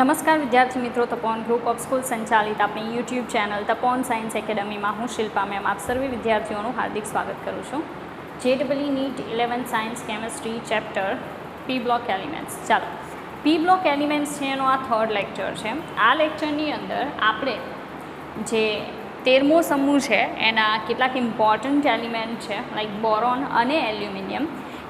નમસ્કાર વિદ્યાર્થી મિત્રો, તપોન ગ્રુપ ઓફ સ્કૂલ સંચાલિત આપણી યુટ્યુબ ચેનલ તપોન સાયન્સ એકેડમીમાં હું શિલ્પા મેમ આપ સર્વે વિદ્યાર્થીઓનું હાર્દિક સ્વાગત કરું છું. JEE NEET 11 science chemistry chapter P block elements. ચાલો, પી બ્લોક એલિમેન્ટ્સ છે એનો આ થર્ડ લેક્ચર છે. આ લેક્ચરની અંદર આપણે જે 13મો સમૂહ છે એના કેટલાક ઇમ્પોર્ટન્ટ એલિમેન્ટ છે લાઈક બોરોન અને એલ્યુમિનિયમ,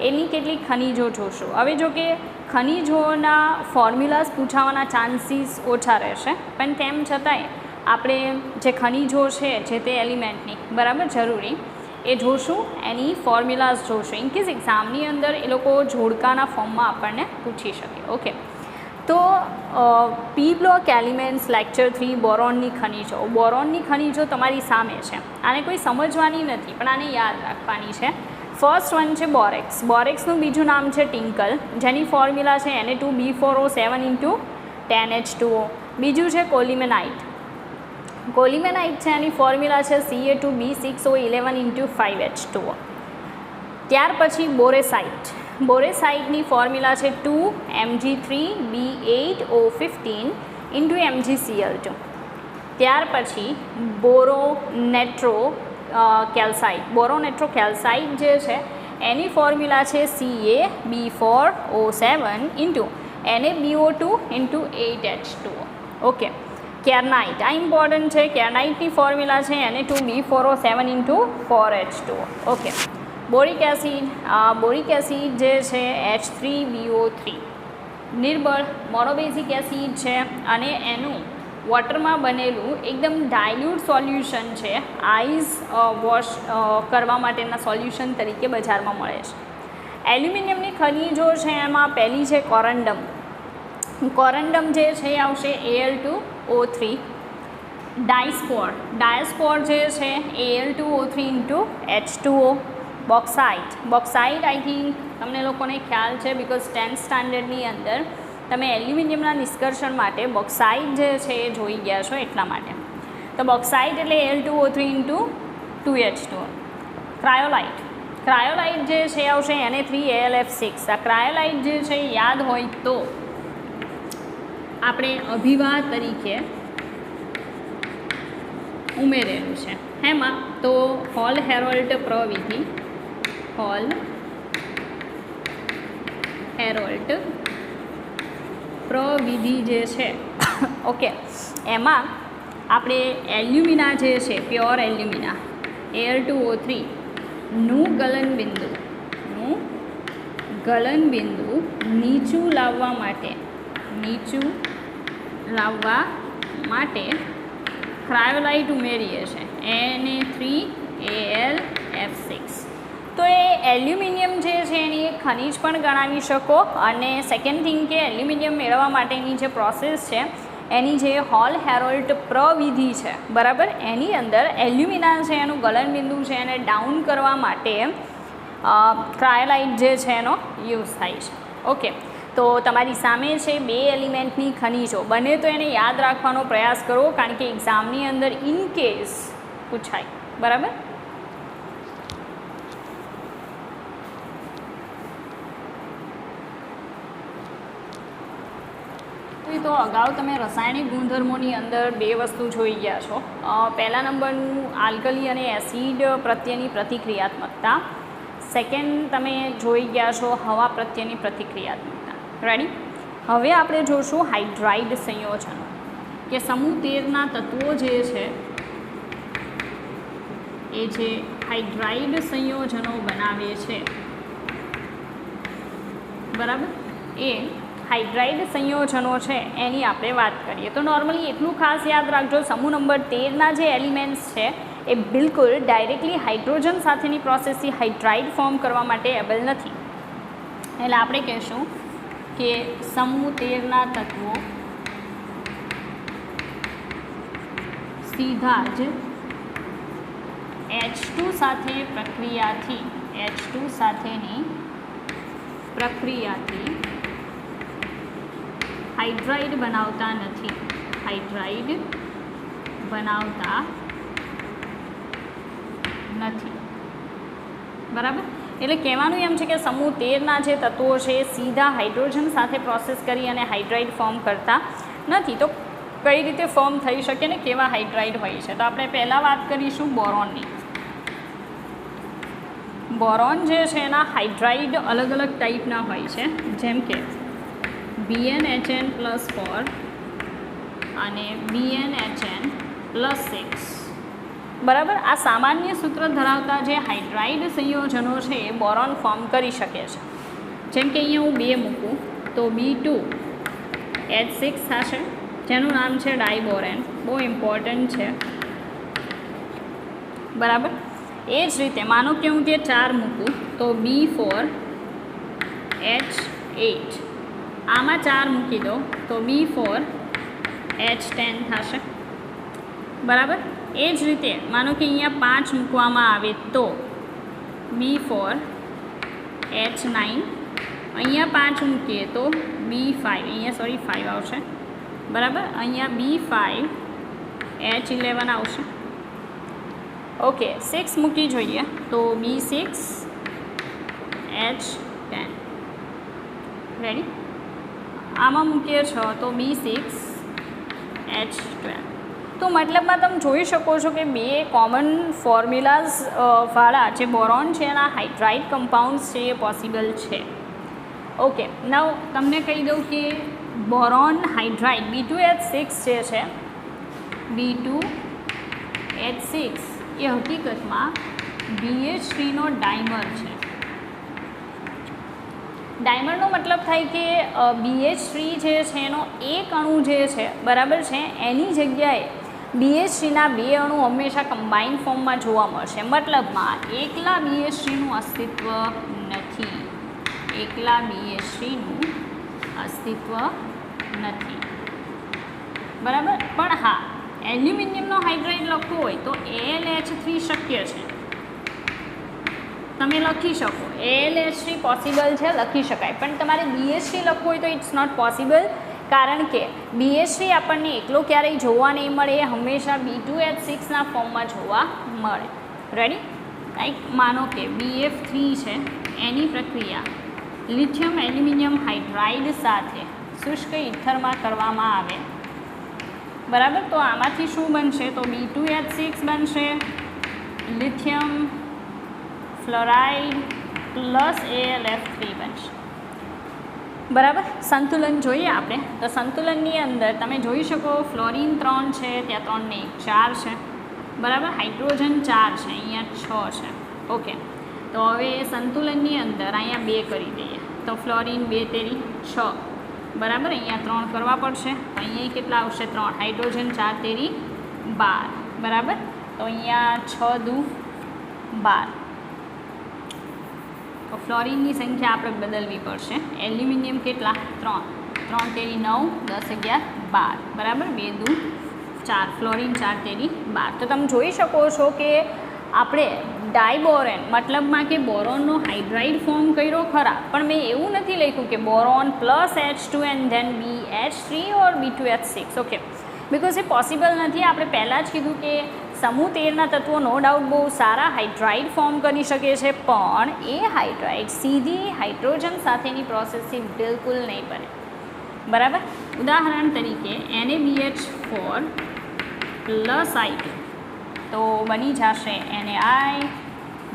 એની કેટલીક ખનિજો જોશું. હવે જો કે ખનિજોના ફોર્મ્યુલાસ પૂછાવાના ચાન્સીસ ઓછા રહેશે, પણ તેમ છતાંય આપણે જે ખનિજો છે જે તે એલિમેન્ટની બરાબર જરૂરી એ જોશું, એની ફોર્મ્યુલાસ જોશું. ઇનકેસ એક્ઝામની અંદર એ લોકો જોડકાના ફોર્મમાં આપણને પૂછી શકે. ઓકે, તો પી બ્લોક એલિમેન્ટ્સ લેક્ચર 3 બોરોનની ખનિજો. બોરોનની ખનિજો તમારી સામે છે, આને કોઈ સમજવાની નથી પણ આને યાદ રાખવાની છે. ફર્સ્ટ વન છે બોરેક્સ. બોરેક્સનું બીજું નામ છે ટિંકલ, જેની ફોર્મ્યુલા છે Na2B4O7 × 10H2O. બીજું છે કોલિમેનાઇટ. કોલિમેનાઇટ છે એની ફોર્મ્યુલા છે Ca2B6O11 × 5H2O. ત્યાર પછી બોરેસાઇટ. બોરેસાઇટની ફોર્મ્યુલા છે 2Mg3B8O15 × MgCl2. ત્યાર પછી બોરોનેટ્રો કેલ્સાઇટ. બોરોનેટ્રોકેલ્સાઇટ જે છે એની ફોર્મ્યુલા છે Ca B4O7 × NaBO2 × 8H2O. Okay, kernite. આ ઇમ્પોર્ટન્ટ છે. કેરનાઇટની ફોર્મ્યુલા છે Na2B4O7 × 4H2O. Okay, boric acid. Boric acid જે છે H3BO3. નિર્બળ મોનોબેઝિક એસિડ છે અને એનું વોટરમાં બનેલું એકદમ ડાયલ્યુટ સોલ્યુશન છે, આઈસ વોશ કરવા માટેના સોલ્યુશન તરીકે બજારમાં મળે છે. એલ્યુમિનિયમની ખનિજો છે એમાં પહેલી છે કોરન્ડમ. કોરન્ડમ જે છે એ આવશે Al2O3. ડાયસ્પોર. ડાયસ્પોર જે છે Al2O3 × H2O. Bauxite. Bauxite I think તમને લોકોને ખ્યાલ છે બિકોઝ 10th સ્ટાન્ડર્ડની અંદર તમે એલ્યુમિનિયમના નિષ્કર્ષણ માટે બોક્સાઇટ જે છે એ જોઈ ગયા છો એટલા માટે. તો બોક્સાઇટ એટલે Al2O3 × 2H2O. ક્રાયોલાઇટ. ક્રાયોલાઇટ જે છે આવશે Na3AlF6. આ ક્રાયોલાઇટ જે છે યાદ હોય તો આપણે અભિવાહ તરીકે ઉમેરેલું છે એમાં. તો હોલ હેરોલ્ટ પ્રવિધિ. હોલ હેરોલ્ટ પ્રવિધિ જે છે ઓકે, એમાં આપણે એલ્યુમિના જે છે પ્યોર એલ્યુમિના Al2O3 નું ગલનબિંદુ નીચું લાવવા માટે ક્રાયોલાઇટ ઉમેરીએ છીએ Na3AlF6. તો એ એલ્યુમિનિયમ જે છે એની એક ખનિજ પણ ગણાવી શકો. અને સેકન્ડ થિંગ કે એલ્યુમિનિયમ મેળવવા માટેની જે પ્રોસેસ છે એની જે હોલ હેરોલ્ટ પ્રવિધિ છે બરાબર, એની અંદર એલ્યુમિના છે એનું ગલનબિંદુ છે એને ડાઉન કરવા માટે ક્રાયોલાઇટ જે છે એનો યુઝ થાય છે. ઓકે, તો તમારી સામે છે બે એલિમેન્ટની ખનિજો. બને તો એને યાદ રાખવાનો પ્રયાસ કરો કારણ કે એક્ઝામની અંદર ઇનકેસ પૂછાય બરાબર. તો અગાઉ તમે રાસાયણિક ગુણધર્મોની અંદર બે વસ્તુ જોઈ ગયા છો. પહેલા નંબરનું આલ્કલી અને એસિડ પ્રત્યેની પ્રતિક્રિયાત્મકતા. સેકન્ડ તમે જોઈ ગયા છો હવા પ્રત્યેની પ્રતિક્રિયાત્મકતા. રેડી? હવે આપણે જોઈશું હાઇડ્રાઇડ સંયોજનો કે સમૂહ 13ના તત્વો જે છે એ જે હાઇડ્રાઇડ સંયોજનો બનાવે છે બરાબર, એ હાઇડ્રાઇડ સંયોજનો છે એની આપણે વાત કરીએ. તો નોર્મલી એટલું ખાસ યાદ રાખજો, સમૂહ નંબર 13ના જે એલિમેન્ટ્સ છે એ બિલકુલ ડાયરેક્ટલી હાઇડ્રોજન સાથેની પ્રોસેસથી હાઇડ્રાઇડ ફોર્મ કરવા માટે એબલ નથી. એટલે આપણે કહીશું કે સમૂહ 13ના તત્વો સીધા જ H2 સાથેની પ્રક્રિયાથી હાઇડ્રાઇડ બનાવતા નથી. બરાબર. એટલે કહેવાનું એમ છે કે સમૂહ 13ના જે તત્વો છે એ સીધા હાઇડ્રોજન સાથે પ્રોસેસ કરી અને હાઇડ્રાઇડ ફોર્મ કરતા નથી, તો કઈ રીતે ફોર્મ થઈ શકે ને કેવા હાઇડ્રાઇડ હોય છે? તો આપણે પહેલાં વાત કરીશું બોરોનની. બોરોન જે છે એના હાઇડ્રાઇડ અલગ અલગ ટાઈપના હોય છે, જેમ કે BnHn+4 અને BnHn+6. બરાબર. આ સામાન્ય સૂત્ર ધરાવતા જે હાઇડ્રાઇડ સંયોજનો છે એ બોરોન ફોર્મ કરી શકે છે. જેમ કે અહીંયા હું 2 મૂકું તો B2H6 થશે, જેનું નામ છે ડાયબોરેન. બહુ ઇમ્પોર્ટન્ટ છે. બરાબર. એ જ રીતે માનો કે હું તે 4 મૂકું તો B4H8. આમાં 4 મૂકી દો તો B4H10 થશે. બરાબર. એ જ રીતે માનો કે અહીંયા 5 મૂકવામાં આવે તો B4H9. અહીંયા 5 મૂકીએ તો B5, અહીંયા 5 આવશે. બરાબર. અહીંયા B5H11 આવશે. ઓકે, 6 મૂકી જોઈએ તો B6H10. રેડી. આમાં મૂકીએ 6 તો B6H12. તો મતલબમાં તમે જોઈ શકો છો કે 2 કોમન ફોર્મ્યુલાઝ વાળા જે બોરોન છે એના હાઇડ્રાઇડ કમ્પાઉન્ડ્સ છે એ પોસિબલ છે. ઓકે, નવ તમને કહી દઉં કે બોરોન હાઇડ્રાઇડ B2H6 જે છે, B2H6 એ હકીકતમાં BH3નો ડાયમર છે. ડાયમરનો મતલબ થાય કે BH3 જે છે એનો એક અણુ જે છે, બરાબર છે, એની જગ્યાએ BH3ના 2 અણુ હંમેશા કમ્બાઇન ફોર્મમાં જોવા મળશે. મતલબમાં એકલા BH3નું અસ્તિત્વ નથી. એકલા BH3નું અસ્તિત્વ નથી. બરાબર. પણ હા, એલ્યુમિનિયમનો હાઇડ્રાઇડ લખવો હોય તો AlH3 શક્ય છે, તમે લખી શકો. AlH3 પોસિબલ છે, લખી શકાય. પણ તમારે BH3 લખવું હોય તો ઇટ્સ નોટ પોસિબલ, કારણ કે BH3 આપણને એકલો ક્યારેય જોવા નહીં મળે, એ હંમેશા B2H6ના ફોર્મમાં જોવા મળે. રેડી. લાઈક માનો કે BF3 છે, એની પ્રક્રિયા લિથિયમ એલ્યુમિનિયમ હાઇડ્રાઇડ સાથે શુષ્ક ઇથરમાં કરવામાં આવે. બરાબર. તો આમાંથી શું બનશે? તો B2H6 બનશે, લિથિયમ ફ્લોરાઇડ પ્લસ AlF3 બનશે. બરાબર. સંતુલન જોઈએ આપણે તો સંતુલનની અંદર તમે જોઈ શકો ફ્લોરિન 3 છે, ત્યાં 3 ને 1 4 છે. બરાબર. હાઇડ્રોજન 4 છે, અહીંયા 6 છે. ઓકે, તો હવે સંતુલનની અંદર અહીંયા 2 કરી દઈએ તો ફ્લોરિન 2 તેરી 6. બરાબર. અહીંયા 3 કરવા પડશે તો અહીંયા કેટલા આવશે? 3. હાઇડ્રોજન 4 તેરી 12. બરાબર. તો અહીંયા 6 દુ 12. તો ફ્લોરિનની સંખ્યા આપણે બદલવી પડશે. એલ્યુમિનિયમ કેટલા? 3. 3 તેરી 9, 10 11 12. બરાબર. 2 દુ 4. ફ્લોરિન 4 તેરી 12. તો તમે જોઈ શકો છો કે આપણે ડાયબોરેન મતલબમાં કે બોરોનનો હાઇડ્રાઇડ ફોર્મ કર્યો ખરા, પણ મેં એવું નથી લખ્યું કે boron plus H2 and then BH3 or B2H6. Okay, because A possible નથી. આપણે પહેલાં જ કીધું કે સમૂહ 13ના તત્વો નો ડાઉટ બહુ સારા હાઇડ્રાઇડ ફોર્મ કરી શકે છે, પણ એ હાઇડ્રાઇડ સીધી હાઇડ્રોજન સાથેની પ્રોસેસથી બિલકુલ નહીં બને. બરાબર. ઉદાહરણ તરીકે NaBH4 પ્લસ I2 તો બની જશે NaI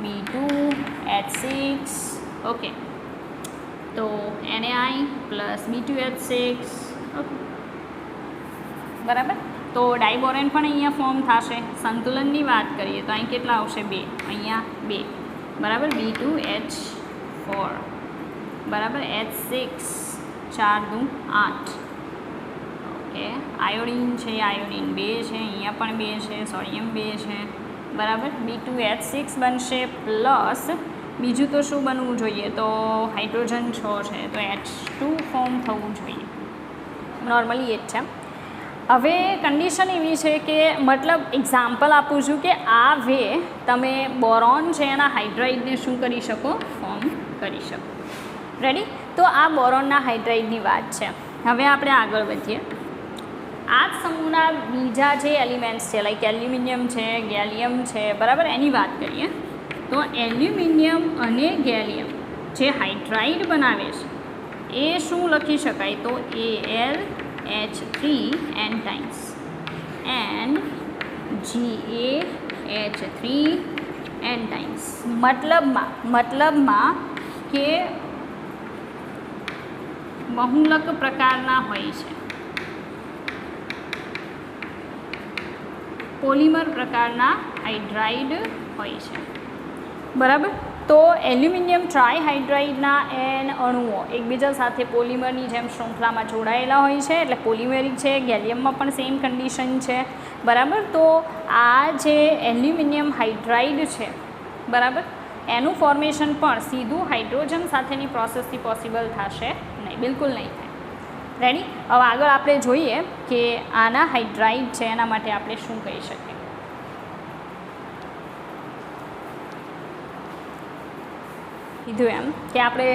B2H6. ઓકે, તો NaI પ્લસ B2H6. ઓકે, બરાબર. તો ડાયબોરેન પણ અહીંયા ફોર્મ થશે. સંતુલનની વાત કરીએ તો અહીં કેટલા આવશે? 2. અહીંયા 2. બરાબર. B2H4 બરાબર H6 4 દુ 8. ઓકે, આયોડિન છે, આયોડિન 2 છે, અહીંયા પણ 2 છે, સોડિયમ 2 છે. બરાબર. B2H6 બનશે પ્લસ બીજું તો શું બનવું જોઈએ? તો હાઇડ્રોજન 6 છે તો H2 ફોર્મ થવું જોઈએ. નોર્મલી એ જ છે. હવે કન્ડિશન એવી છે કે મતલબ એક્ઝામ્પલ આપું છું કે આ વે તમે બોરોન છે એના હાઇડ્રાઇડને શું કરી શકો? ફોર્મ કરી શકો. રેડી. તો આ બોરોનના હાઇડ્રાઇડની વાત છે. હવે આપણે આગળ વધીએ. આ જ સમૂહના બીજા જે એલિમેન્ટ્સ છે, લાઈક એલ્યુમિનિયમ છે, ગેલિયમ છે, બરાબર, એની વાત કરીએ તો એલ્યુમિનિયમ અને ગેલિયમ જે હાઇડ્રાઇડ બનાવે છે એ શું લખી શકાય? તો Al H3n times and GaH3n times. મતલબમાં કે બહુલક પ્રકારના હોય છે, પોલિમર પ્રકારના હાઇડ્રાઇડ હોય છે, બરાબર. તો એલ્યુમિનિયમ ટ્રાયહાઇડ્રાઇડના એન અણુઓ એકબીજા સાથે પોલિમરની જેમ શૃંખલામાં જોડાયેલા હોય છે, એટલે પોલિમેરિક છે. ગેલિયમમાં પણ સેમ કન્ડિશન છે, બરાબર. તો આ જે એલ્યુમિનિયમ હાઇડ્રાઇડ છે, બરાબર, એનું ફોર્મેશન પણ સીધું હાઇડ્રોજન સાથેની પ્રોસેસથી પોસિબલ થશે નહીં, બિલકુલ નહીં થાય. રેડી. હવે આગળ આપણે જોઈએ કે આના હાઇડ્રાઇડ છે એના માટે આપણે શું કહી શકીએ. કીધું એમ કે આપણે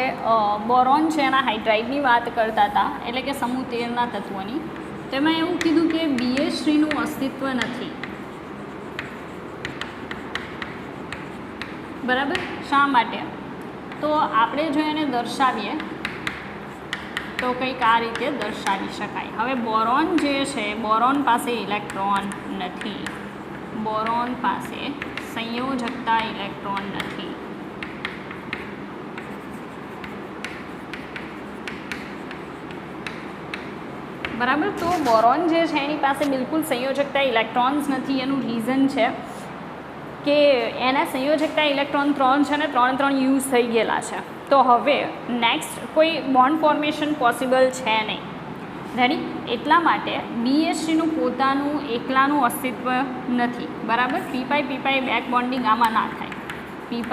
બોરોન છે એના હાઇડ્રાઇડની વાત કરતા હતા, એટલે કે સમૂહ 13ના તત્વોની. તો એમાં એવું કીધું કે BH3નું અસ્તિત્વ નથી, બરાબર. શા માટે? તો આપણે જો એને દર્શાવીએ તો કંઈક આ રીતે દર્શાવી શકાય. હવે બોરોન જે છે, બોરોન પાસે ઇલેક્ટ્રોન નથી, બોરોન પાસે સંયોજકતા ઇલેક્ટ્રોન નથી, બરાબર. તો બોરોન જે છે એની પાસે બિલકુલ સંયોજકતા ઇલેક્ટ્રોન્સ નથી. એનું રીઝન છે કે એના સંયોજકતા ઇલેક્ટ્રોન 3 છે ને 3 યુઝ થઈ ગયેલા છે. તો હવે નેક્સ્ટ કોઈ બોન્ડ ફોર્મેશન પોસિબલ છે નહીં, રેડી. એટલા માટે BH3નું પોતાનું એકલાનું અસ્તિત્વ નથી, બરાબર. P5 બેક બોન્ડિંગ આમાં ના થાય. P5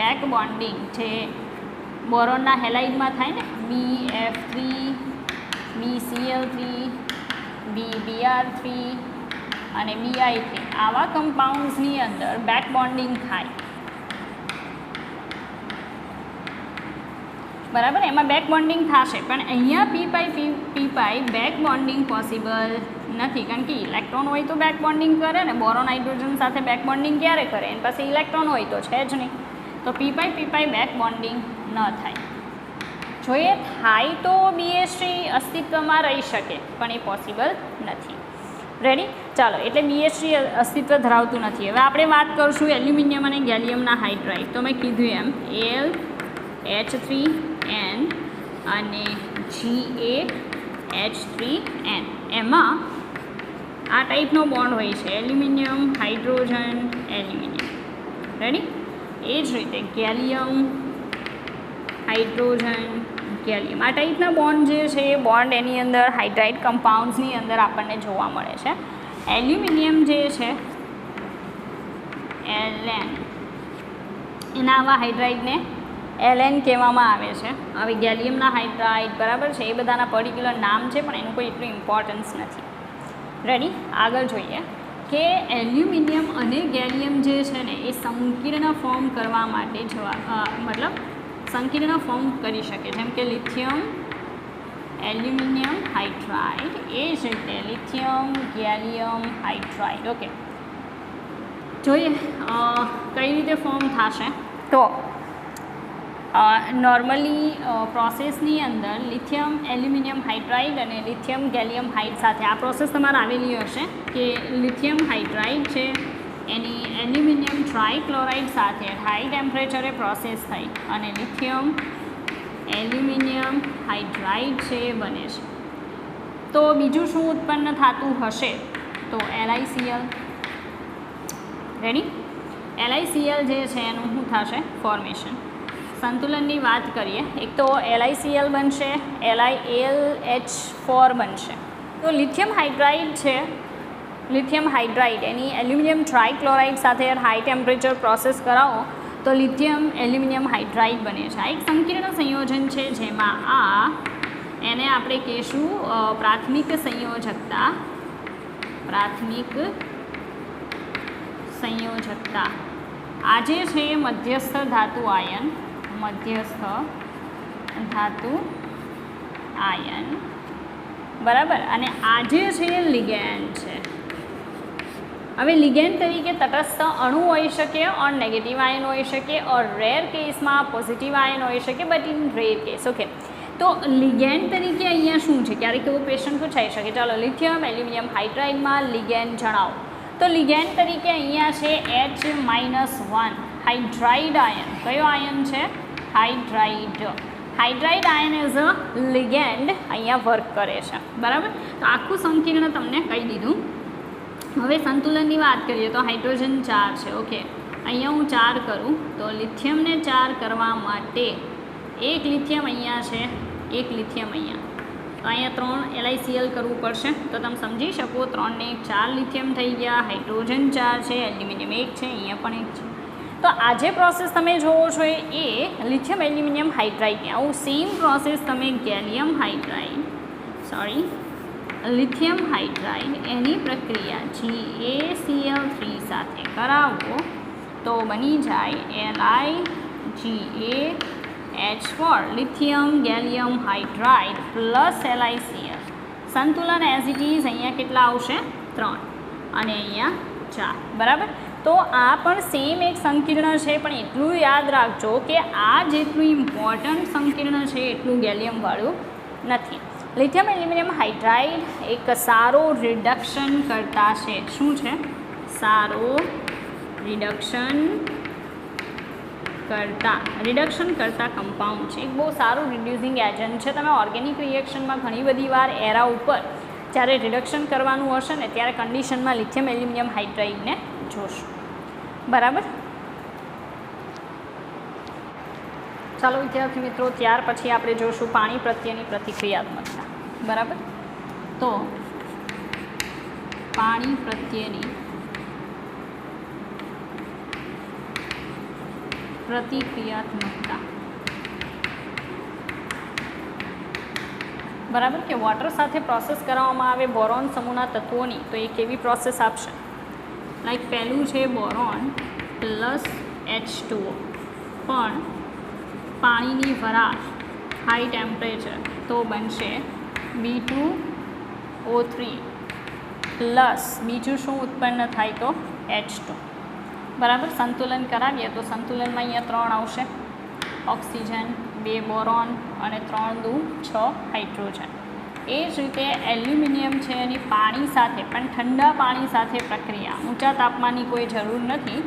બેક બોન્ડિંગ જે બોરોનના હેલાઇડમાં થાય ને, BF3 BCl3 BBr3 અને BI3 આવા કમ્પાઉન્ડ્સની અંદર બેક બોન્ડિંગ થાય, બરાબર. એમાં બેક બોન્ડિંગ થશે, પણ અહીંયા P5 બેક બોન્ડિંગ પોસિબલ નથી, કારણ કે ઇલેક્ટ્રોન હોય તો બેક બોન્ડિંગ કરે ને. બોરોન હાઇડ્રોજન સાથે બેક બોન્ડિંગ ક્યારે કરે? એની પાસે ઇલેક્ટ્રોન હોય તો છે જ નહીં. તો P5 બેક બોન્ડિંગ ન થાય. જોઈએ થાય તો BH3 અસ્તિત્વમાં રહી શકે, પણ એ પોસિબલ નથી, રેડી. ચાલો, એટલે BH3 અસ્તિત્વ ધરાવતું નથી. હવે આપણે વાત કરીશું એલ્યુમિનિયમ અને ગેલિયમના હાઇડ્રાઇડ. તો મેં કીધું એમ AlH3n અને GaH3n, એમાં આ ટાઈપનો બોન્ડ હોય છે, એલ્યુમિનિયમ હાઇડ્રોજન એલ્યુમિનિયમ, રેડી. એ જ રીતે ગેલિયમ હાઇડ્રોજન ગેલિયમ, આ ટાઈપના બોન્ડ જે છે એ બોન્ડ એની અંદર હાઇડ્રાઇડ કમ્પાઉન્ડ્સની અંદર આપણને જોવા મળે છે. એલ્યુમિનિયમ જે છે Ln, એના આવા હાઇડ્રાઇડને Ln કહેવામાં આવે છે. હવે ગેલિયમના હાઇડ્રાઇડ, બરાબર છે, એ બધાના પર્ટિક્યુલર નામ છે, પણ એનું કોઈ એટલું ઇમ્પોર્ટન્સ નથી, રેડી. આગળ જોઈએ કે એલ્યુમિનિયમ અને ગેલિયમ જે છે ને એ સંકીર્ણ ફોર્મ કરવા માટે મતલબ સંકીર્ણ ફોર્મ કરી શકે, જેમ કે લિથિયમ એલ્યુમિનિયમ હાઇડ્રાઇડ, એ જ રીતે લિથિયમ ગેલિયમ હાઇડ્રાઇડ. ઓકે, જોઈએ કઈ રીતે ફોર્મ થશે. તો નોર્મલી પ્રોસેસની અંદર લિથિયમ એલ્યુમિનિયમ હાઇડ્રાઇડ અને લિથિયમ ગેલિયમ હાઇડ સાથે આ પ્રોસેસ તમારે આવેલી હશે કે લિથિયમ હાઇડ્રાઇડ છે એની એલ્યુમિનિયમ ટ્રાયક્લોરાઇડ સાથે હાઈ ટેમ્પરેચરે પ્રોસેસ થઈ અને લિથિયમ એલ્યુમિનિયમ હાઇડ્રાઇડ છે એ બને છે. તો બીજું શું ઉત્પન્ન થતું હશે? તો LiCl, રેડી. LiCl જે છે એનું શું થશે? ફોર્મેશન. સંતુલનની વાત કરીએ, એક તો LiCl બનશે, LiAlH4 બનશે. તો લિથિયમ હાઇડ્રાઇડ છે, લિથિયમ હાઇડ્રાઇડ એની એલ્યુમિનિયમ ટ્રાયક્લોરાઇડ સાથે હાઈ ટેમ્પરેચર પ્રોસેસ કરાવો તો લિથિયમ એલ્યુમિનિયમ હાઇડ્રાઇડ બને છે. આ એક સંકીર્ણ સંયોજન છે જેમાં એને આપણે કહીશું પ્રાથમિક સંયોજકતા. આ જે છે એ મધ્યસ્થ ધાતુ આયન, બરાબર. અને આ જે છે એ લિગેન્ડ છે. હવે લિગેન્ડ તરીકે તટસ્થ અણુ હોઈ શકે, ઓર નેગેટિવ આયન હોઈ શકે, ઓર રેર કેસમાં પોઝિટિવ આયન હોઈ શકે, but in rare case. Okay, તો લિગેન્ડ તરીકે અહીંયા શું છે, ક્યારેક એવો ક્વેશ્ચન પૂછાઈ શકે. ચાલો, લિથિયમ એલ્યુમિનિયમ હાઇડ્રાઇડમાં લિગેન્ડ જણાવો. તો લિગેન્ડ તરીકે અહીંયા છે H-1 હાઇડ્રાઇડ આયન. કયો આયન છે? Hydride. Hydride ion as a ligand અહીંયા વર્ક કરે છે. બરાબર. તો આખું સંકીર્ણ તમને કહી દીધું. હવે સંતુલનની વાત કરીએ તો હાઇડ્રોજન 4 છે. ઓકે, અહીંયા હું 4 કરું તો લિથિયમને 4 કરવા માટે એક લિથિયમ અહીંયા છે, એક લિથિયમ અહીંયા, તો અહીંયા 3 LiCl કરવું પડશે. તો તમે સમજી શકો 3 ને 4 લિથિયમ થઈ ગયા. હાઇડ્રોજન 4 છે, એલ્યુમિનિયમ 1 છે, અહીંયા પણ 1 છે. તો આ જે પ્રોસેસ તમે જોવો છો એ લિથિયમ એલ્યુમિનિયમ હાઇડ્રાઇડની. આવું સેમ પ્રોસેસ તમે લિથિયમ હાઇડ્રાઇડ એની પ્રક્રિયા GaCl3 સાથે કરાવો તો બની જાય LiGaH4 lithium gallium hydride plus LiCl. સંતુલન એઝ ઇટ ઇઝ અહીંયા કેટલા આવશે? 3 અને અહીંયા 4. બરાબર. તો આ પણ સેમ એક સંકીર્ણ છે, પણ એટલું યાદ રાખજો કે આ જેટલું ઇમ્પોર્ટન્ટ સંકીર્ણ છે એટલું ગેલિયમવાળું નથી. લિથિયમ એલ્યુમિનિયમ હાઇડ્રાઇડ એક સારો રિડક્શન કરતા છે. શું છે? સારો રિડક્શન કરતા કમ્પાઉન્ડ છે. એક બહુ સારું રિડ્યુસિંગ એજન્ટ છે. તમે ઓર્ગેનિક રિએક્શનમાં ઘણી બધી વાર એરા ઉપર જ્યારે રિડક્શન કરવાનું હશે ને ત્યારે કન્ડિશનમાં લિથિયમ એલ્યુમિનિયમ હાઇડ્રાઇડને જોશો. બરાબર. ચાલો વિદ્યાર્થી મિત્રો, ત્યાર પછી આપણે જોશું પાણી પ્રત્યેની પ્રતિક્રિયાત્મકતા. બરાબર. તો પાણી પ્રત્યેની પ્રતિક્રિયાત્મકતા. બરાબર. કે વોટર સાથે પ્રોસેસ કરવામાં આવે બોરોન સમૂહના તત્વોની તો એ કેવી પ્રોસેસ આપશે? લાઈક પહેલું છે બોરોન પ્લસ H2O, પણ પાણીની વરાળ હાઈ ટેમ્પરેચર તો બનશે B2O3 પ્લસ બીજું શું ઉત્પન્ન થાય તો H2. બરાબર. સંતુલન કરાવીએ તો સંતુલનમાં અહીંયા 3 આવશે, ઓક્સિજન, 2 બોરોન અને 3 દુ 6 હાઇડ્રોજન. એ જ રીતે એલ્યુમિનિયમ છે એની પાણી સાથે પણ ઠંડા પાણી સાથે પ્રક્રિયા, ઊંચા તાપમાનની કોઈ જરૂર નથી,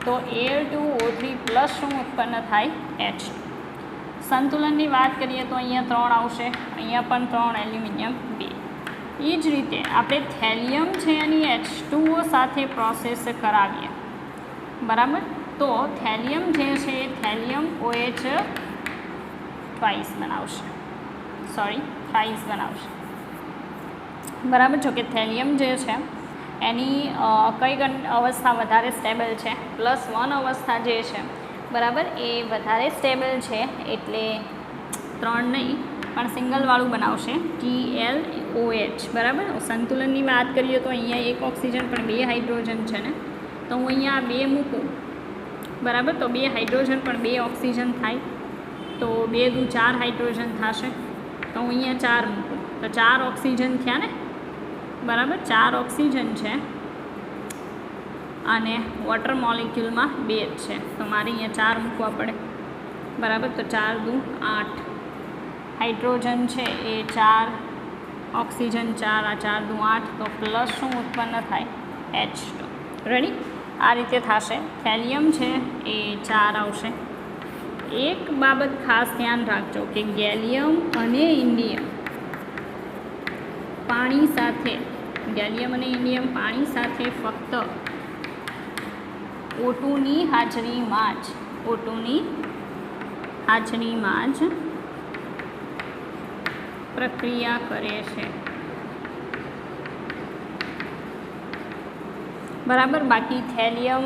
તો Al2O3 પ્લસ શું ઉત્પન્ન થાય? H2. સંતુલનની વાત કરીએ તો અહીંયા 3 આવશે, અહીંયા પણ 3, એલ્યુમિનિયમ 2. એ જ રીતે આપણે થેલિયમ છે એની H2O સાથે પ્રોસેસ કરાવીએ. બરાબર. તો થેલિયમ જે છે એ થેલિયમ OH થ્રાઇસ બનાવશે. બરાબર. જો કે થેલિયમ જે છે એની કઈ અવસ્થા વધારે સ્ટેબલ છે? +1 અવસ્થા જે છે, બરાબર, એ વધારે સ્ટેબલ છે, એટલે 3 નહીં પણ સિંગલવાળું બનાવશે, TLOH. બરાબર. સંતુલનની વાત કરીએ તો અહીંયા 1 ઓક્સિજન પણ 2 હાઇડ્રોજન છે ને, તો હું અહીંયા 2 મૂકું. બરાબર. તો 2 હાઇડ્રોજન પણ 2 ઓક્સિજન થાય, તો 2 દુ 4 હાઇડ્રોજન થશે, તો હું અહીંયા 4 મૂકું તો 4 ઓક્સિજન થયા ને. બરાબર. 4 ઓક્સિજન છે અને વોટર મોલિક્યુલમાં 2 જ છે, તો મારે અહીંયા 4 મૂકવા પડે. બરાબર. તો 4 દુ 8 હાઇડ્રોજન છે એ 4, ઓક્સિજન 4, આ 4 દુ 8, તો પ્લસ શું ઉત્પન્ન થાય? H2. રેડી. આ રીતે થશે. થેલિયમ છે એ 4 આવશે. એક બાબત ખાસ ધ્યાન રાખજો કે ગેલિયમ અને ઇન્ડિયમ પાણી સાથે ફક્ત O2ની હાજરીમાં જ પ્રક્રિયા કરે છે. બરાબર. બાકી થેલિયમ,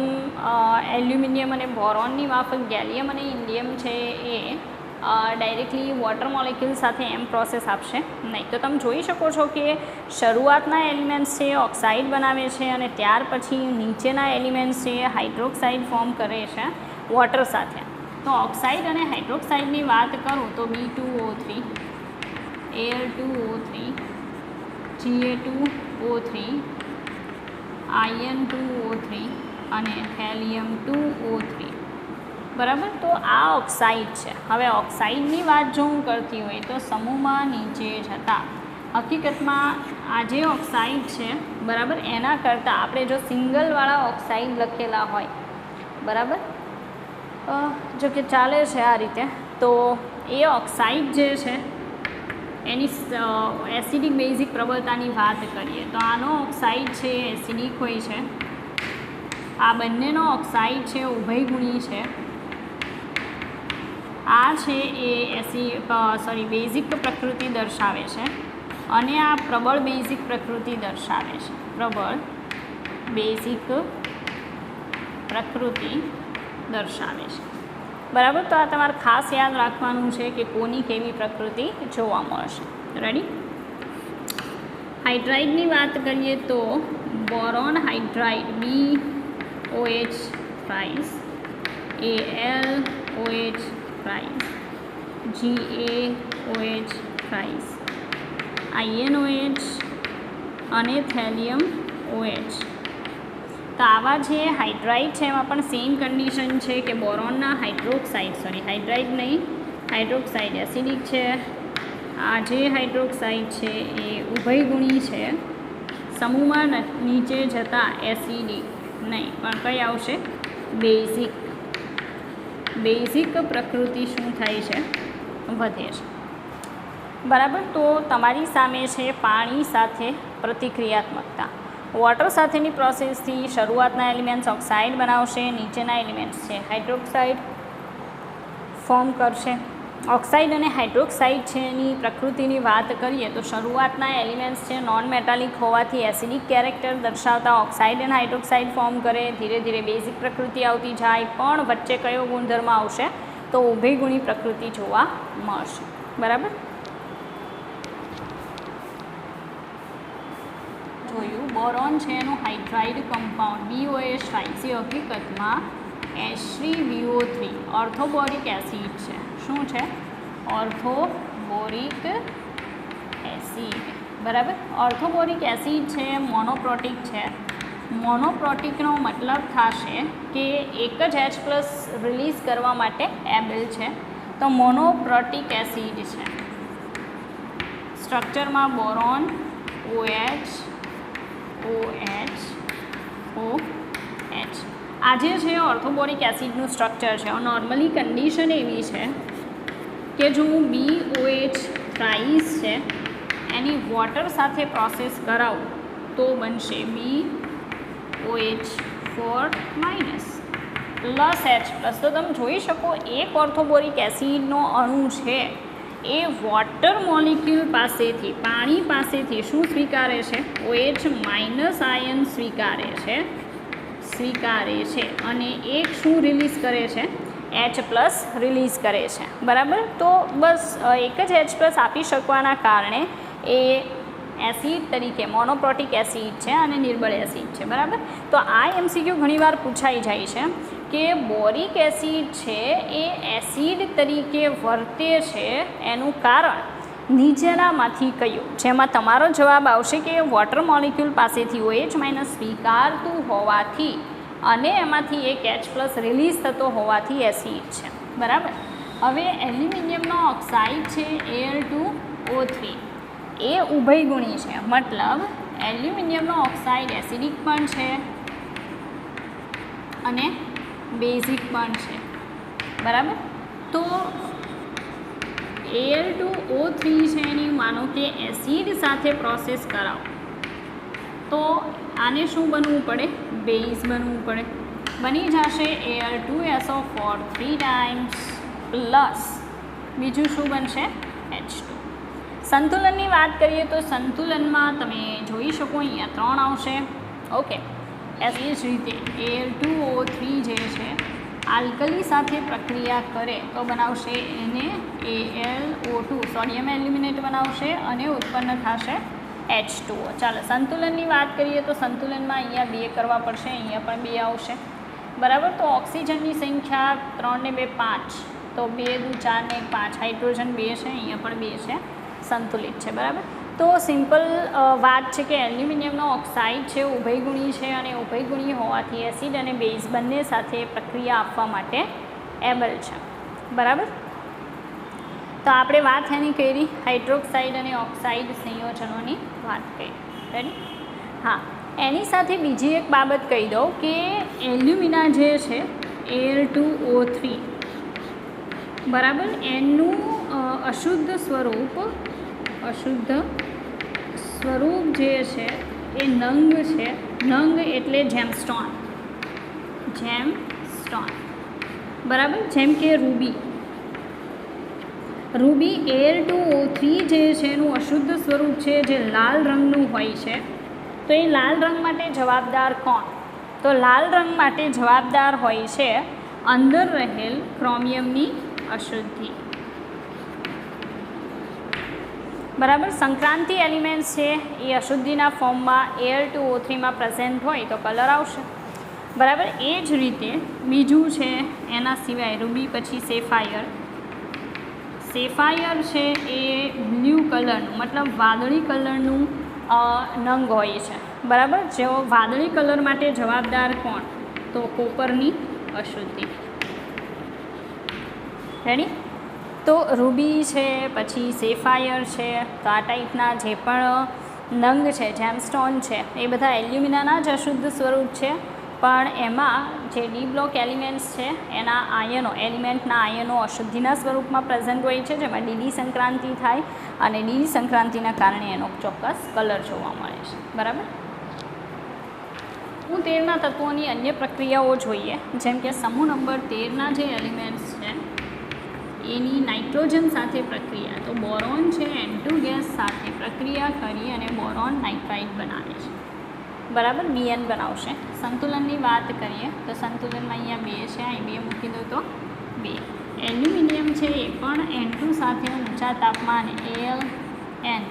એલ્યુમિનિયમ અને બોરોનની માફક ગેલિયમ અને ઇન્ડિયમ છે એ ડાયરેક્ટલી વોટર મોલિક્યુલ સાથે એમ પ્રોસેસ આપશે નહીં. તો તમે જોઈ શકો છો કે શરૂઆતના એલિમેન્ટ્સ છે ઓક્સાઇડ બનાવે છે અને ત્યાર પછી નીચેના એલિમેન્ટ્સ છે હાઇડ્રોક્સાઇડ ફોર્મ કરે છે વોટર સાથે. તો ઓક્સાઇડ અને હાઇડ્રોક્સાઇડની વાત કરું તો B2O3, Al2O3, Ga2O3, Iron2O3 અને Helium2O3. બરાબર. તો આ ઓક્સાઇડ છે. હવે ઓક્સાઇડની વાત જો હું કરતી હોય તો સમૂહમાં નીચે જતા હકીકતમાં આ જે ઓક્સાઇડ છે બરાબર એના કરતાં આપણે જો સિંગલવાળા ઓક્સાઇડ લખેલા હોય બરાબર, જો કે ચાલે છે આ રીતે, તો એ ઓક્સાઇડ જે છે એની એસિડિક બેઝિક પ્રબળતાની વાત કરીએ તો આનો ઓક્સાઇડ છે એસિડિક હોય છે, આ બંનેનો ઓક્સાઇડ છે ઉભયગુણી છે, આ છે એ બેઝિક પ્રકૃતિ દર્શાવે છે અને આ પ્રબળ બેઝિક પ્રકૃતિ દર્શાવે છે, પ્રબળ બેઝિક પ્રકૃતિ દર્શાવે છે બરાબર. તો આ તમારે ખાસ યાદ રાખવાનું છે કે કોની કેવી પ્રકૃતિ જોવા મળશે. રેડી. હાઇડ્રાઇડની વાત કરીએ તો boron hydride BOH price, AlOH price, GaOH price, InOH અને થેલિયમ OH. તો આવા જે હાઇડ્રાઇડ છે એમાં પણ સેમ કન્ડિશન છે કે બોરોનના હાઇડ્રોક્સાઇડ નહીં, હાઇડ્રોક્સાઇડ એસિડિક છે, આ જે હાઇડ્રોક્સાઇડ છે એ ઉભયગુણી છે, સમૂહમાં નીચે જતાં એસિડિક નહીં પણ કઈ આવશે બેઝિક પ્રકૃતિ શું થાય છે વધે છે બરાબર. તો તમારી સામે છે પાણી સાથે પ્રતિક્રિયાત્મકતા. વોટર સાથેની પ્રોસેસથી શરૂઆતના એલિમેન્ટ્સ ઓક્સાઇડ બનાવશે, નીચેના એલિમેન્ટ્સ છે હાઇડ્રોક્સાઇડ ફોર્મ કરશે. ઓક્સાઇડ અને હાઇડ્રોક્સાઇડ છે એની પ્રકૃતિની વાત કરીએ તો શરૂઆતના એલિમેન્ટ્સ છે નોન મેટાલિક હોવાથી એસિડિક કેરેક્ટર દર્શાવતા ઓક્સાઇડ અને હાઇડ્રોક્સાઇડ ફોર્મ કરે, ધીરે ધીરે બેઝિક પ્રકૃતિ આવતી જાય, પણ વચ્ચે કયો ગુણધર્મ આવશે તો ઉભયગુણી પ્રકૃતિ જોવા મળશે બરાબર. જોયું બોરોન છે એનું હાઇડ્રાઇડ કમ્પાઉન્ડ BOH પ્રાઇસ એ હકીકતમાં H3BO3 ઓર્થોબોરિક એસિડ છે. શું છે? ઓર્થોબોરિક એસિડ બરાબર. ઓર્થોબોરિક એસિડ છે મોનોપ્રોટિક છે. મોનોપ્રોટિકનો મતલબ થશે કે એક જ H+ રિલીઝ કરવા માટે એબલ છે, તો મોનોપ્રોટિક એસિડ છે. સ્ટ્રક્ચરમાં બોરોન OH આ જે છે ઓર્થોબોરિક એસિડનું સ્ટ્રક્ચર છે. નોર્મલી કન્ડિશન એવી છે કે જો હું BOH પ્રાઇસ છે એની વોટર સાથે પ્રોસેસ કરાવું તો બનશે BOH4- પ્લસ H+. તો તમે જોઈ શકો એક ઓર્થોબોરિક એસિડનો અણુ છે એ વોટર મોલિક્યુલ પાસેથી, પાણી પાસેથી શું સ્વીકારે છે? OH- આયન સ્વીકારે છે અને એક શું રિલીઝ કરે છે? H+ રિલીઝ કરે છે બરાબર. તો બસ એક જ H+ આપી શકવાના કારણે એ એસિડ તરીકે મોનોપ્રોટિક એસિડ છે અને નિર્બળ એસિડ છે બરાબર. તો આ MCQ ઘણીવાર પૂછાઈ જાય છે કે બોરિક એસિડ છે એ એસિડ તરીકે વર્તે છે એનું કારણ નીચેનામાંથી કયું? જેમાં તમારો જવાબ આવશે કે વોટર મોલિક્યુલ પાસેથી OH- સ્વીકારતું હોવાથી અને એમાંથી એક H+ રિલીઝ થતો હોવાથી એસિડ છે બરાબર. હવે એલ્યુમિનિયમનો ઓક્સાઇડ છે Al2O3 એ ઉભયગુણી છે, મતલબ એલ્યુમિનિયમનો ઓક્સાઇડ એસિડિક પણ છે અને બેઝિક પણ છે બરાબર. તો Al2O3 છે એની માનો કે એસિડ સાથે પ્રોસેસ કરાવો તો આને શું બનવું પડે? બેઝ બનવું પડે. બની જશે Al2SO4 3 ટાઈમ્સ પ્લસ બીજું શું બનશે? H2. સંતુલનની વાત કરીએ તો સંતુલનમાં તમે જોઈ શકો અહીંયા 3 આવશે. ઓકે. એ જ રીતે Al2O3 જે છે આલ્કલી સાથે પ્રક્રિયા કરે તો બનાવશે NaAlO2 સોડિયમ એલ્યુમિનેટ બનાવશે અને ઉત્પન્ન થશે H2O. ચાલો સંતુલનની વાત કરીએ તો સંતુલનમાં અહીંયા 2 કરવા પડશે, અહીંયા પણ 2 આવશે બરાબર. તો ઓક્સિજનની સંખ્યા 3 ને 2 5, તો 2 દુ 4 ને 1 5, હાઇડ્રોજન 2 છે, અહીંયા પણ 2 છે, સંતુલિત છે બરાબર. તો સિમ્પલ વાત છે કે એલ્યુમિનિયમનો ઓક્સાઇડ છે ઉભયગુણી છે અને ઉભયગુણી હોવાથી એસિડ અને બેઝ બંને સાથે પ્રક્રિયા આપવા માટે એબલ છે. બરાબર. તો આપણે વાત એની કરી હાઇડ્રોક્સાઇડ અને ઓક્સાઇડ સંયોજનોની વાત કરી. રેડી. હા, એની સાથે બીજી એક બાબત કહી દઉં કે એલ્યુમિના જે છે Al2O3, બરાબર, એનું અશુદ્ધ સ્વરૂપ જે છે એ નંગ છે. નંગ એટલે જેમસ્ટોન. બરાબર. જેમ કે રૂબી Al2O3 જે છે એનું અશુદ્ધ સ્વરૂપ છે જે લાલ રંગનું હોય છે. તો એ લાલ રંગ માટે જવાબદાર કોણ? તો લાલ રંગ માટે જવાબદાર હોય છે અંદર રહેલ ક્રોમિયમની અશુદ્ધિ. બરાબર. સંક્રાંતિ એલિમેન્ટ્સ છે એ અશુદ્ધિના ફોર્મમાં Al2O3માં પ્રેઝન્ટ હોય તો કલર આવશે. બરાબર. એ જ રીતે બીજું છે એના સિવાય રૂબી પછી સેફાયર છે એ બ્લુ કલરનું, મતલબ વાદળી કલરનું નંગ હોય છે. બરાબર. જેઓ વાદળી કલર માટે જવાબદાર કોણ? તો કોપરની અશુદ્ધિ. રેડી. તો રૂબી છે પછી સેફાયર છે, તો આ ટાઈપના જે પણ નંગ છે, જેમસ્ટોન છે, એ બધા એલ્યુમિનાના જ અશુદ્ધ સ્વરૂપ છે. પણ એમાં જે ડી બ્લોક એલિમેન્ટ્સ છે એના આયનો, એલિમેન્ટના આયનો અશુદ્ધિના સ્વરૂપમાં પ્રેઝન્ટ હોય છે, જેમાં ડીડી સંક્રાંતિ થાય અને ડીડી સંક્રાંતિના કારણે એનો ચોક્કસ કલર જોવા મળે છે. બરાબર. સમૂહ 13ના તત્વોની અન્ય પ્રક્રિયાઓ જોઈએ, જેમ કે સમૂહ નંબર 13ના જે એલિમેન્ટ્સ છે એની નાઇટ્રોજન સાથે પ્રક્રિયા. તો બોરોન છે N2 ગેસ સાથે પ્રક્રિયા કરી અને બોરોન નાઇટ્રાઇડ બનાવે છે. બરાબર. BN બનાવશે. સંતુલનની વાત કરીએ તો સંતુલનમાં અહીંયા 2 છે, અહીં 2 મૂકી દો તો 2. એલ્યુમિનિયમ છે એ પણ N2 સાથે ઊંચા તાપમાને AlN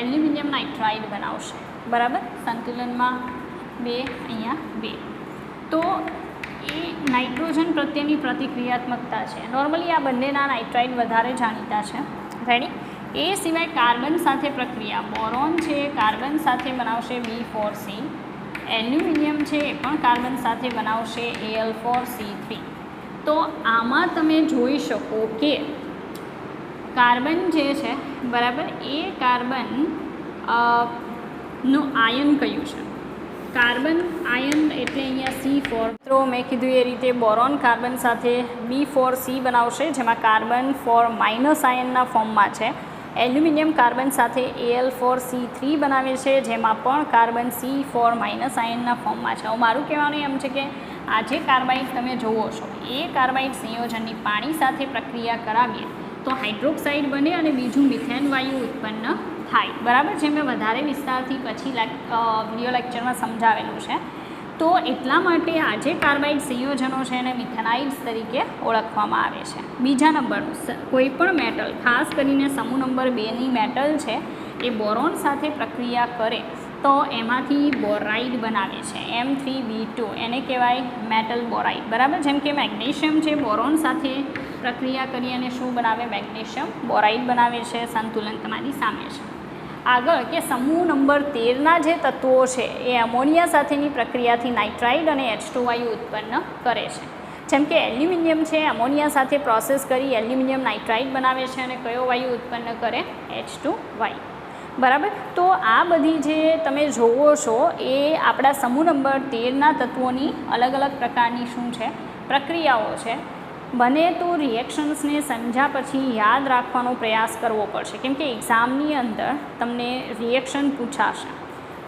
એલ્યુમિનિયમ નાઇટ્રાઇડ બનાવશે. બરાબર. સંતુલનમાં 2, અહીંયા 2. તો એ નાઇટ્રોજન પ્રત્યેની પ્રતિક્રિયાત્મકતા છે. નોર્મલી આ બંનેના નાઇટ્રાઇડ વધારે જાણીતા છે. રેડી. એ સિવાય કાર્બન સાથે પ્રક્રિયા. બોરોન છે કાર્બન સાથે બનાવશે B4C. એલ્યુમિનિયમ છે એ પણ કાર્બન સાથે બનાવશે Al4C3. તો આમાં તમે જોઈ શકો કે કાર્બન જે છે, બરાબર, એ કાર્બન નું આયન કયું છે? કાર્બન આયન એટલે અહીંયા C4. તો મેં કીધું એ રીતે બોરોન કાર્બન સાથે B4C બનાવશે, જેમાં કાર્બન 4- આયનના ફોર્મમાં છે. એલ્યુમિનિયમ કાર્બન સાથે Al4C3 બનાવે છે, જેમાં પણ કાર્બન C4- આયનના ફોર્મમાં છે. હવે મારું કહેવાનું એમ છે કે આ જે કાર્બાઇડ તમે જુઓ છો એ કાર્બાઇડ સંયોજનની પાણી સાથે પ્રક્રિયા કરાવીએ તો હાઇડ્રોક્સાઇડ બને અને બીજું મિથેન વાયુ ઉત્પન્ન થાય. બરાબર. જે મેં વધારે વિસ્તારથી પછી વિડીયો લેક્ચરમાં સમજાવેલું છે. તો એટલા માટે આ જે કાર્બાઇડ સંયોજનો છે એને મિથેનાઇડ્સ તરીકે ઓળખવામાં આવે છે. બીજા નંબરનું, કોઈપણ મેટલ, ખાસ કરીને સમૂહ નંબર 2ની મેટલ છે એ બોરોન સાથે પ્રક્રિયા કરે તો એમાંથી બોરાઇડ બનાવે છે. M3B2 એને કહેવાય મેટલ બોરાઇડ. બરાબર. જેમ કે મેગ્નેશિયમ છે બોરોન સાથે પ્રક્રિયા કરી અને શું બનાવે? મેગ્નેશિયમ બોરાઇડ બનાવે છે. સંતુલન તમારી સામે છે. આગળ કે સમૂહ નંબર 13ના જે તત્વો છે એ એમોનિયા સાથેની પ્રક્રિયાથી નાઇટ્રાઇડ અને H2 વાયુ ઉત્પન્ન કરે છે. જેમ કે એલ્યુમિનિયમ છે એમોનિયા સાથે પ્રોસેસ કરી એલ્યુમિનિયમ નાઇટ્રાઇડ બનાવે છે અને કયો વાયુ ઉત્પન્ન કરે? H2 વાયુ. બરાબર. તો આ બધી જે તમે જોવો છો એ આપણા સમૂહ નંબર 13ના તત્વોની અલગ અલગ પ્રકારની શું છે? પ્રક્રિયાઓ છે. બને તો રિએક્શન્સને સમજ્યા પછી યાદ રાખવાનો પ્રયાસ કરવો પડશે, કેમ કે એક્ઝામની અંદર તમને રિએક્શન પૂછાશે.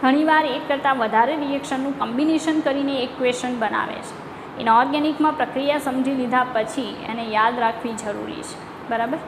ઘણીવાર એક કરતાં વધારે રિએક્શનનું કોમ્બિનેશન કરીને એક ક્વેશ્ચન બનાવે છે. ઇનઓર્ગેનિકમાં પ્રક્રિયા સમજી લીધા પછી એને યાદ રાખવી જરૂરી છે. બરાબર.